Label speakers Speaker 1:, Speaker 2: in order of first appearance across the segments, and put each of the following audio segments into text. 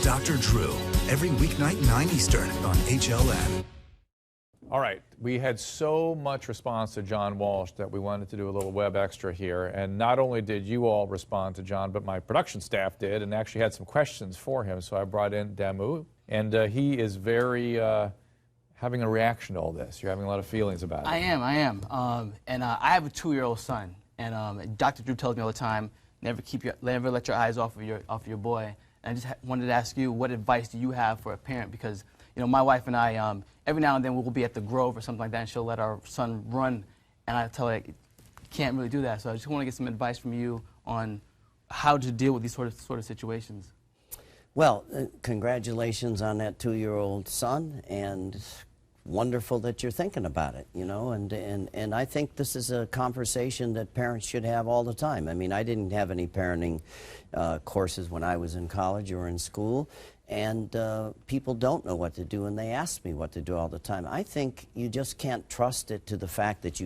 Speaker 1: Dr. Drew, every weeknight 9 Eastern on HLN.
Speaker 2: All right, we had so much response to John Walsh that we wanted to do a little web extra here. And not only did you all respond to John, but my production staff did and actually had some questions for him. So I brought in Damu, and he is very having a reaction to all this. You're having a lot of feelings about it.
Speaker 3: I am. And I have a 2-year-old son. And Dr. Drew tells me all the time, never let your eyes off of your boy. And I just wanted to ask you, what advice do you have for a parent? Because, you know, my wife and I, every now and then we'll be at the Grove or something like that, and she'll let our son run, and I tell her, you can't really do that. So I just want to get some advice from you on how to deal with these sort of situations.
Speaker 4: Well, congratulations on that 2-year-old son, and wonderful that you're thinking about it, you know, and I think this is a conversation that parents should have all the time. I mean, I didn't have any parenting courses when I was in college or in school, and people don't know what to do, and they ask me what to do all the time. I think you just can't trust it to the fact that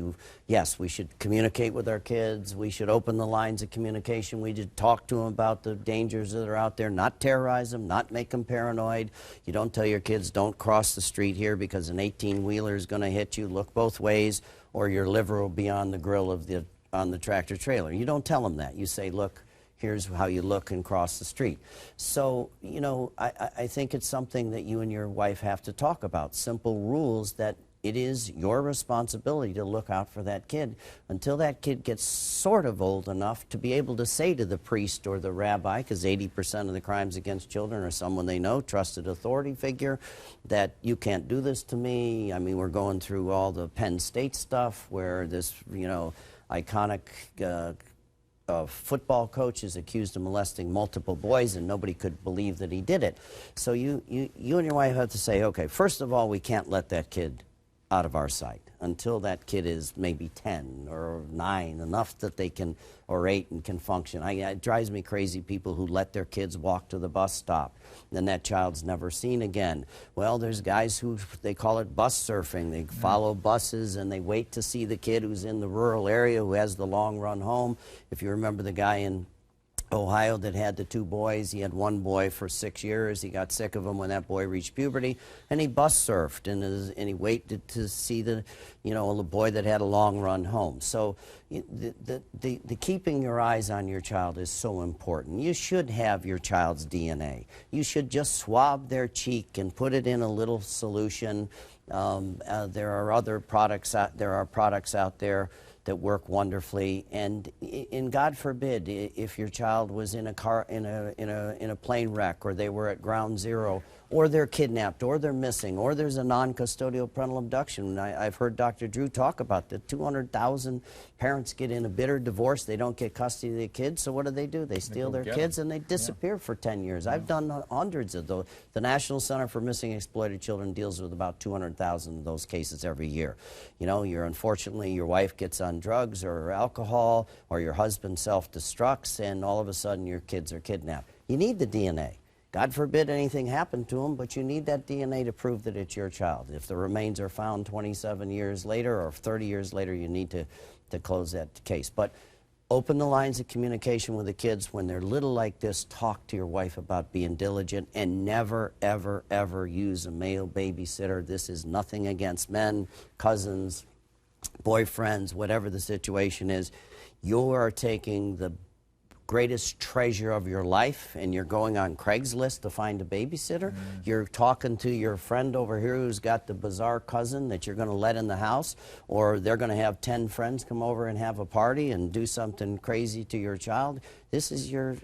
Speaker 4: yes, we should communicate with our kids, we should open the lines of communication, we should talk to them about the dangers that are out there, not terrorize them, not make them paranoid. You don't tell your kids, don't cross the street here because an 18-wheeler is going to hit you, look both ways, or your liver will be on the grill of on the tractor trailer. You don't tell them that. You say, look, here's how you look and cross the street. So, you know, I think it's something that you and your wife have to talk about. Simple rules that it is your responsibility to look out for that kid until that kid gets sort of old enough to be able to say to the priest or the rabbi, because 80% of the crimes against children are someone they know, trusted authority figure, that you can't do this to me. I mean, we're going through all the Penn State stuff where this, you know, iconic football coach is accused of molesting multiple boys, and nobody could believe that he did it. So you and your wife have to say, okay, first of all, we can't let that kid out of our sight until that kid is maybe 10 or 9, enough that they can, or 8, and can function. It drives me crazy, people who let their kids walk to the bus stop, and that child's never seen again. Well, there's guys who, they call it bus surfing. They follow buses and they wait to see the kid who's in the rural area who has the long run home. If you remember the guy in Ohio that had the 2 boys. He had one boy for 6 years. He got sick of him when that boy reached puberty, and he bus surfed, and he waited to see the boy that had a long run home. So the keeping your eyes on your child is so important. You should have your child's DNA. You should just swab their cheek and put it in a little solution. There are other products products out there that work wonderfully, and God forbid if your child was in a car in a plane wreck, or they were at ground zero, or they're kidnapped, or they're missing, or there's a non-custodial parental abduction. I've heard Dr. Drew talk about that. 200,000 parents get in a bitter divorce. They don't get custody of their kids, so what do? They steal their kids and they disappear for 10 years. I've done hundreds of those. The National Center for Missing Exploited Children deals with about 200,000 of those cases every year. You know, unfortunately, your wife gets on drugs or alcohol, or your husband self-destructs, and all of a sudden your kids are kidnapped. You need the DNA. God forbid anything happened to them, but you need that DNA to prove that it's your child. If the remains are found 27 years later or 30 years later, you need to close that case. But open the lines of communication with the kids. When they're little like this, talk to your wife about being diligent, and never, ever, ever use a male babysitter. This is nothing against men, cousins, boyfriends, whatever the situation is. You are taking the greatest treasure of your life, and you're going on Craigslist to find a babysitter. You're talking to your friend over here who's got the bizarre cousin that you're going to let in the house, or they're going to have 10 friends come over and have a party and do something crazy to your child. You're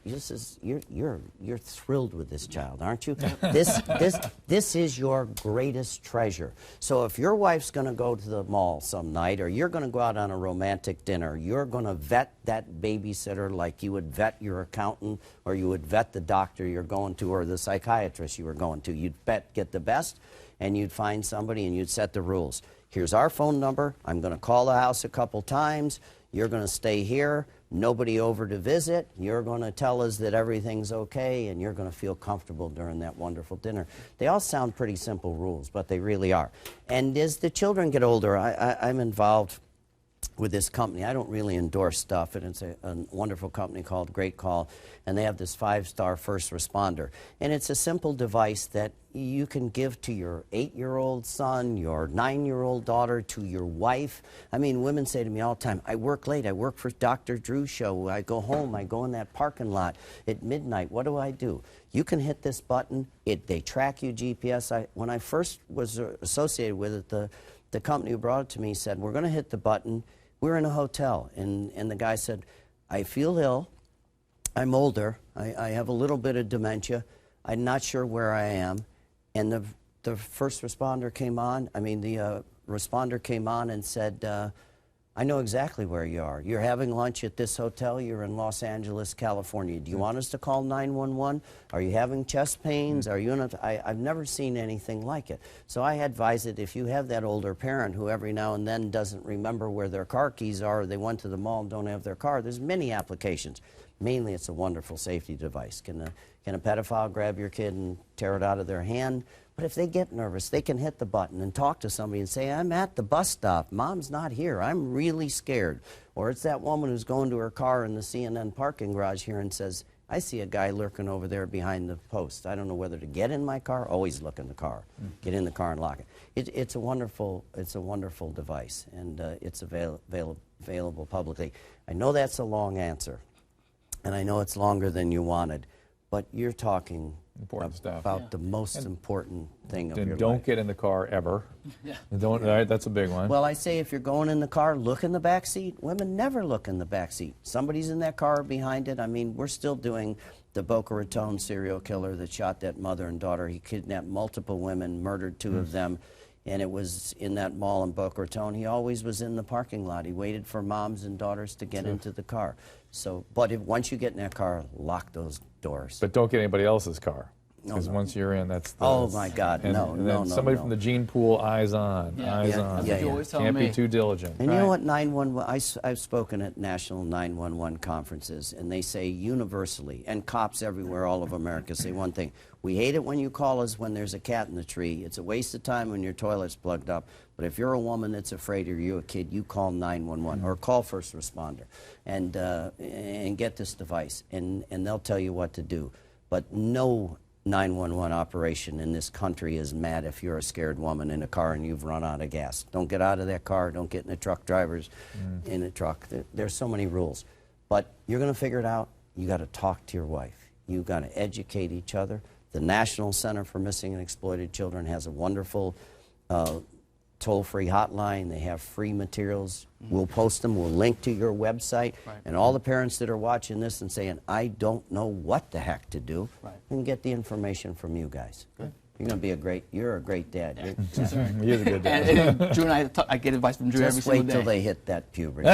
Speaker 4: thrilled with this child, aren't you? This is your greatest treasure. So if your wife's going to go to the mall some night, or you're going to go out on a romantic dinner, you're going to vet that babysitter like you would vet your accountant, or you would vet the doctor you're going to, or the psychiatrist you were going to. You'd get the best, and you'd find somebody, and you'd set the rules. Here's our phone number. I'm going to call the house a couple times. You're going to stay here. Nobody over to visit. You're going to tell us that everything's okay, and you're going to feel comfortable during that wonderful dinner. They all sound pretty simple rules, but they really are. And as the children get older, I'm involved with this company. I don't really endorse stuff, and it's a wonderful company called Great Call, and they have this 5-star first responder. And it's a simple device that you can give to your 8-year-old son, your 9-year-old daughter, to your wife. I mean, women say to me all the time, I work late, I work for Dr. Drew's show, I go home, I go in that parking lot at midnight, what do? You can hit this button, they track you GPS. When I first was associated with it, the company who brought it to me said, we're going to hit the button. We're in a hotel, and the guy said, I feel ill, I'm older, I have a little bit of dementia, I'm not sure where I am. And the first responder came on, the responder came on and said, I know exactly where you are. You're having lunch at this hotel. You're in Los Angeles, California. Do you want us to call 911? Are you having chest pains? Are you in I've never seen anything like it. So I advise that if you have that older parent who every now and then doesn't remember where their car keys are, or they went to the mall and don't have their car, there's many applications. Mainly, it's a wonderful safety device. Can a pedophile grab your kid and tear it out of their hand? But if they get nervous, they can hit the button and talk to somebody and say, I'm at the bus stop. Mom's not here. I'm really scared. Or it's that woman who's going to her car in the CNN parking garage here and says, I see a guy lurking over there behind the post. I don't know whether to get in my car. Always look in the car. Get in the car and lock it. It's a wonderful device, and it's available publicly. I know that's a long answer, and I know it's longer than you wanted, but you're talking
Speaker 2: important stuff
Speaker 4: about the most important thing of your life.
Speaker 2: Don't get in the car ever.
Speaker 3: Yeah.
Speaker 2: Don't. Right, that's a big one.
Speaker 4: Well, I say if you're going in the car, look in the back seat. Women never look in the back seat. Somebody's in that car behind it. I mean, we're still doing the Boca Raton serial killer that shot that mother and daughter. He kidnapped multiple women, murdered 2 of them, and it was in that mall in Boca Raton. He always was in the parking lot. He waited for moms and daughters to get into the car. So, but once you get in that car, lock those doors.
Speaker 2: But don't get anybody else's car. Because
Speaker 4: No.
Speaker 2: once you're in, that's
Speaker 4: Oh, my God, no.
Speaker 2: Somebody from the gene pool, eyes on, eyes on.
Speaker 3: That's what you always tell
Speaker 2: Can't
Speaker 3: me.
Speaker 2: be too diligent.
Speaker 4: And you know what, 911, I've spoken at national 911 conferences, and they say universally, and cops everywhere, all of America, say one thing. We hate it when you call us when there's a cat in the tree. It's a waste of time when your toilet's plugged up. But if you're a woman that's afraid or you're a kid, you call 911 or call first responder and get this device, and they'll tell you what to do. But no 911 operation in this country is mad if you're a scared woman in a car and you've run out of gas. Don't get out of that car. Don't get in the truck drivers in a truck. There's so many rules. But you're going to figure it out. You got to talk to your wife. You got to educate each other. The National Center for Missing and Exploited Children has a wonderful toll-free hotline. They have free materials. We'll post them. We'll link to your website.
Speaker 3: Right.
Speaker 4: And all the parents that are watching this and saying, I don't know what the heck to do, can get the information from you guys. Good. You're going to be you're a great dad.
Speaker 3: Yeah.
Speaker 2: He is a good dad.
Speaker 3: And Drew and I get advice from Drew every
Speaker 4: Just
Speaker 3: single
Speaker 4: wait
Speaker 3: day.
Speaker 4: till they hit that puberty.